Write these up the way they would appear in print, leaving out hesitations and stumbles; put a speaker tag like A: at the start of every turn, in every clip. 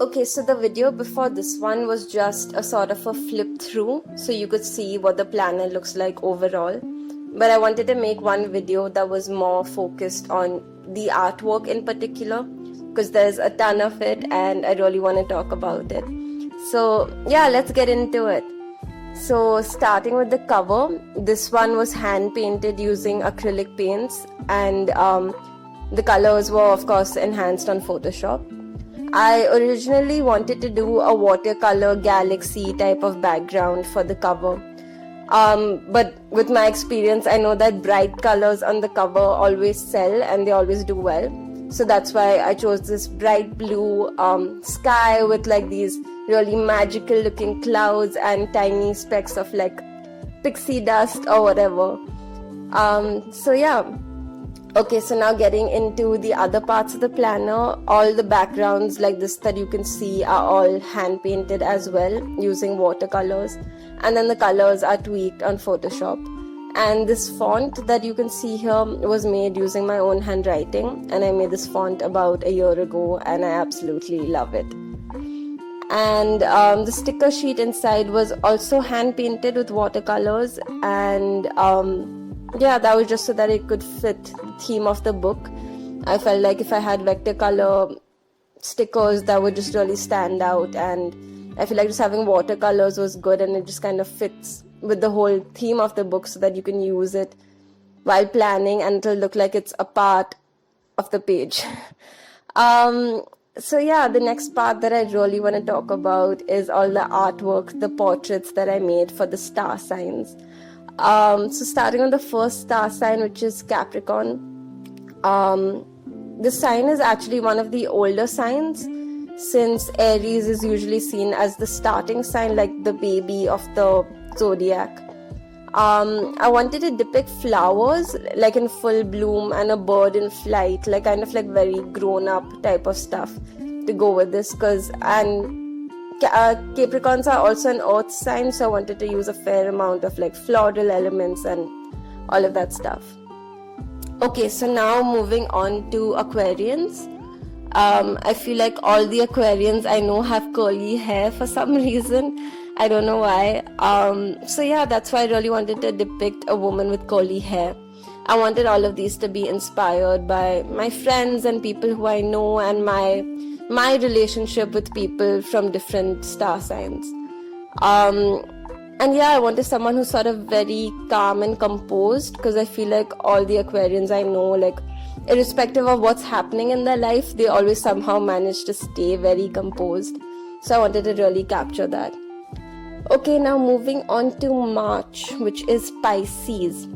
A: Okay, so the video before this one was just a sort of a flip through, so you could see what the planner looks like overall. But I wanted to make one video that was more focused on the artwork in particular, because there's a ton of it and I really want to talk about it. So yeah, let's get into it. So starting with the cover, this one was hand painted using acrylic paints, and the colors were of course enhanced on Photoshop. I originally wanted to do a watercolor galaxy type of background for the cover. But with my experience, I know that bright colors on the cover always sell and they always do well. So that's why I chose this bright blue sky with like these really magical looking clouds and tiny specks of like pixie dust or whatever. So yeah. Okay, so now getting into the other parts of the planner, all the backgrounds like this that you can see are all hand painted as well using watercolors, and then the colors are tweaked on Photoshop. And this font that you can see here was made using my own handwriting, and I made this font about a year ago and I absolutely love it. And the sticker sheet inside was also hand painted with watercolors, and yeah, that was just so that it could fit the theme of the book. I felt like if I had vector color stickers, that would just really stand out, and I feel like just having watercolors was good, and it just kind of fits with the whole theme of the book so that you can use it while planning and it'll look like it's a part of the page. So yeah, the next part that I really want to talk about is all the artwork, the portraits that I made for the star signs. So starting on the first star sign, which is Capricorn, this sign is actually one of the older signs, since Aries is usually seen as the starting sign, like the baby of the zodiac. I wanted to depict flowers like in full bloom and a bird in flight, like kind of like very grown up type of stuff to go with this, Capricorns are also an earth sign, so I wanted to use a fair amount of like floral elements and all of that stuff. Okay, so now moving on to Aquarians. I feel like all the Aquarians I know have curly hair for some reason. I don't know why. So yeah, that's why I really wanted to depict a woman with curly hair. I wanted all of these to be inspired by my friends and people who I know, and my relationship with people from different star signs. And yeah, I wanted someone who's sort of very calm and composed, because I feel like all the Aquarians I know, like irrespective of what's happening in their life, they always somehow manage to stay very composed. So I wanted to really capture that. Okay, now moving on to March, which is Pisces.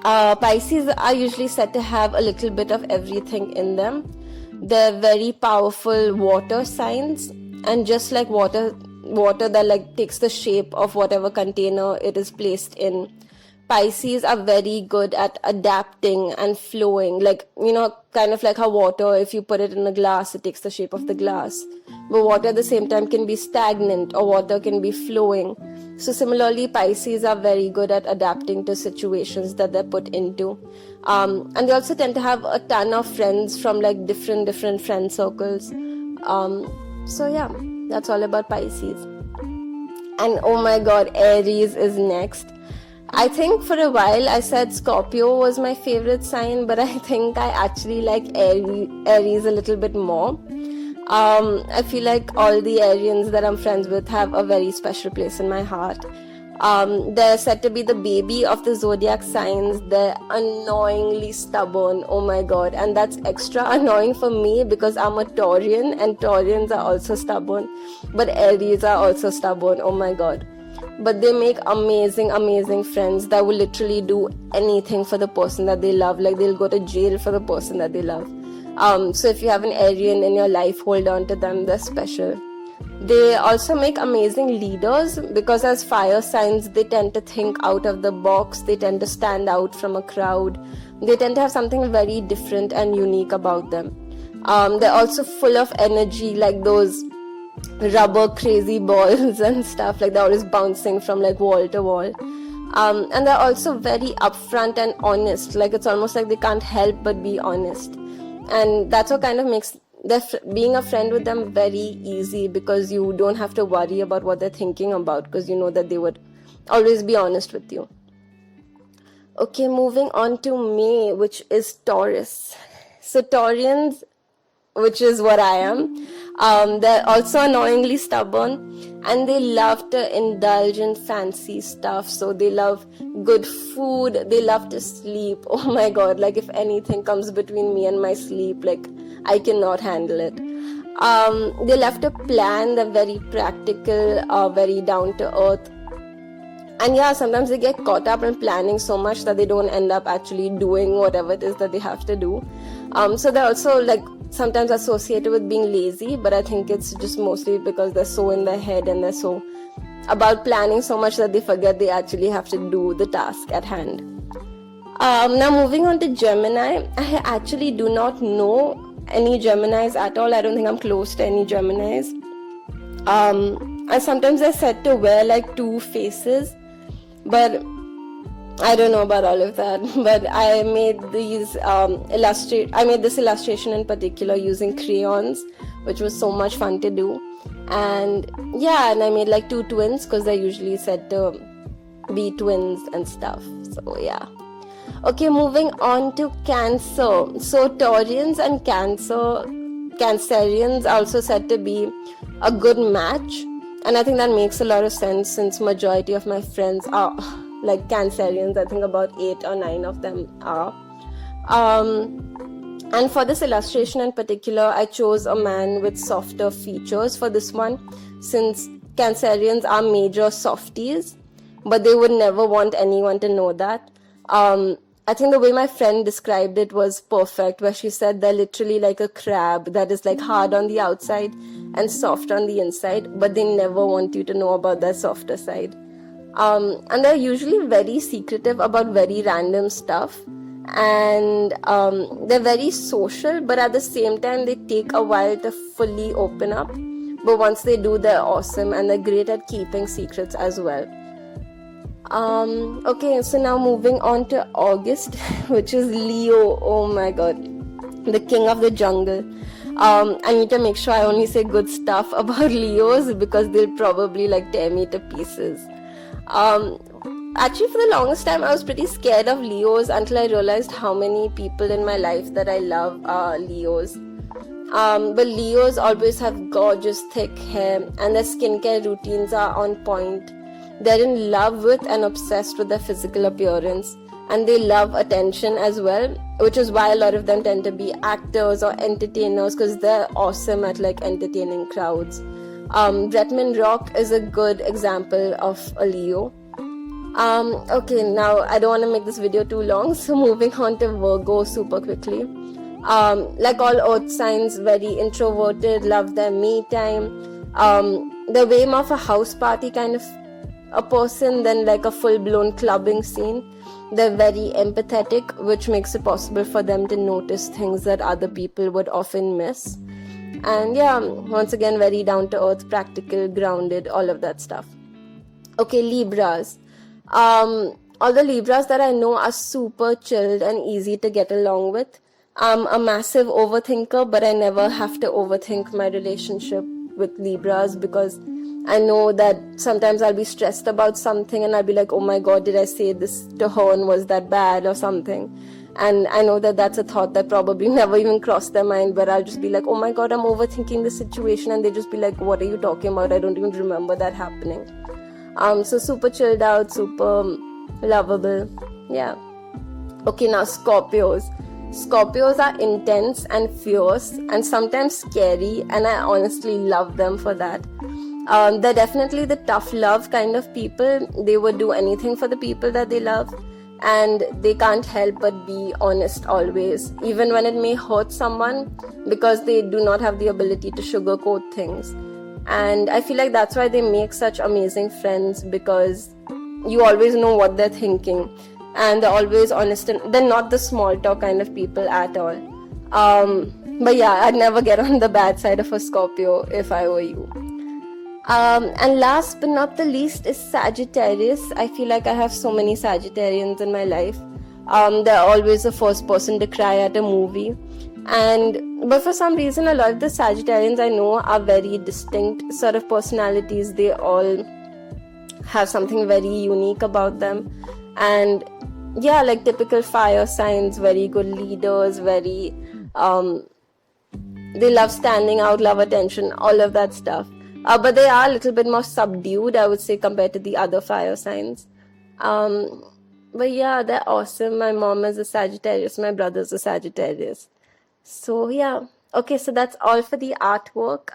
A: Pisces are usually said to have a little bit of everything in them. They're very powerful water signs, and just like water that like takes the shape of whatever container it is placed in, Pisces are very good at adapting and flowing, like, you know, kind of like how water, if you put it in a glass, it takes the shape of the glass. But water at the same time can be stagnant, or water can be flowing. So similarly, Pisces are very good at adapting to situations that they're put into. And they also tend to have a ton of friends from like different friend circles. So yeah, that's all about Pisces. And oh my god, Aries is next. I think for a while I said Scorpio was my favorite sign, but I think I actually like Aries a little bit more. I feel like all the Arians that I'm friends with have a very special place in my heart. They're said to be the baby of the zodiac signs. They're annoyingly stubborn, oh my god, and that's extra annoying for me because I'm a Taurian and Taurians are also stubborn, but Aries are also stubborn, oh my god. But they make amazing friends that will literally do anything for the person that they love. Like they'll go to jail for the person that they love. So if you have an Arian in your life, hold on to them, they're special. They also make amazing leaders because as fire signs, they tend to think out of the box. They tend to stand out from a crowd. They tend to have something very different and unique about them. They're also full of energy, like those rubber crazy balls and stuff, like they're always bouncing from like wall to wall. And they're also very upfront and honest, like it's almost like they can't help but be honest, and that's what kind of makes being a friend with them very easy, because you don't have to worry about what they're thinking about, because you know that they would always be honest with you. Okay, moving on to May, which is Taurus. So Taurians, which is what I am, they're also annoyingly stubborn, and they love to indulge in fancy stuff. So they love good food, they love to sleep. Oh my god, like if anything comes between me and my sleep, like I cannot handle it. They love to plan, they're very practical, very down to earth. And yeah, sometimes they get caught up in planning so much that they don't end up actually doing whatever it is that they have to do. So they're also like sometimes associated with being lazy, but I think it's just mostly because they're so in their head and they're so about planning so much that they forget they actually have to do the task at hand. Now moving on to Gemini, I actually do not know any Geminis at all. I don't think I'm close to any Geminis. And sometimes they're said to wear like two faces, but I don't know about all of that. But I made these I made this illustration in particular using crayons, which was so much fun to do. And yeah, and I made like two twins because they're usually said to be twins and stuff. So yeah. Okay, moving on to Cancer. So Taurians and Cancerians are also said to be a good match. And I think that makes a lot of sense, since majority of my friends are like Cancerians. I think about 8 or 9 of them are. And for this illustration in particular, I chose a man with softer features for this one, since Cancerians are major softies, but they would never want anyone to know that. I think the way my friend described it was perfect, where she said they're literally like a crab that is like hard on the outside and soft on the inside, but they never want you to know about their softer side. And they're usually very secretive about very random stuff, and they're very social, but at the same time they take a while to fully open up. But once they do, they're awesome, and they're great at keeping secrets as well. Okay, so now moving on to August, which is Leo. Oh my god, the king of the jungle. I need to make sure I only say good stuff about Leos, because they'll probably like tear me to pieces. Actually, for the longest time I was pretty scared of Leos until I realized how many people in my life that I love are Leos. But Leos always have gorgeous thick hair, and their skincare routines are on point. They're in love with and obsessed with their physical appearance, and they love attention as well, which is why a lot of them tend to be actors or entertainers, because they're awesome at like entertaining crowds. Bretman Rock is a good example of a Leo. Okay, now I don't want to make this video too long, so moving on to Virgo super quickly. Like all earth signs, very introverted, love their me time. They're way more of a house party kind of a person than like a full-blown clubbing scene. They're very empathetic, which makes it possible for them to notice things that other people would often miss. And yeah, once again, very down-to-earth, practical, grounded, all of that stuff. Okay, Libras. All the Libras that I know are super chilled and easy to get along with. I'm a massive overthinker, but I never have to overthink my relationship with Libras, because I know that sometimes I'll be stressed about something and I'll be like, oh my god, did I say this to her and was that bad or something? And I know that that's a thought that probably never even crossed their mind, but I'll just be like, oh my god, I'm overthinking the situation, and they just be like, what are you talking about? I don't even remember that happening. So super chilled out, super lovable. Yeah. Okay, now Scorpios. Scorpios are intense and fierce and sometimes scary, and I honestly love them for that. They're definitely the tough love kind of people. They would do anything for the people that they love, and they can't help but be honest always, even when it may hurt someone, because they do not have the ability to sugarcoat things. And I feel like that's why they make such amazing friends, because you always know what they're thinking, and they're always honest, and they're not the small talk kind of people at all. But yeah, I'd never get on the bad side of a Scorpio if I were you. And last but not the least is Sagittarius. I feel like I have so many Sagittarians in my life. They're always the first person to cry at a movie. And but for some reason, a lot of the Sagittarians I know are very distinct sort of personalities. They all have something very unique about them. And yeah, like typical fire signs, very good leaders, very they love standing out, love attention, all of that stuff. But they are a little bit more subdued, I would say, compared to the other fire signs. But yeah, they're awesome. My mom is a Sagittarius, my brother's a Sagittarius. So yeah, okay, so that's all for the artwork.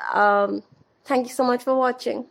A: Thank you so much for watching.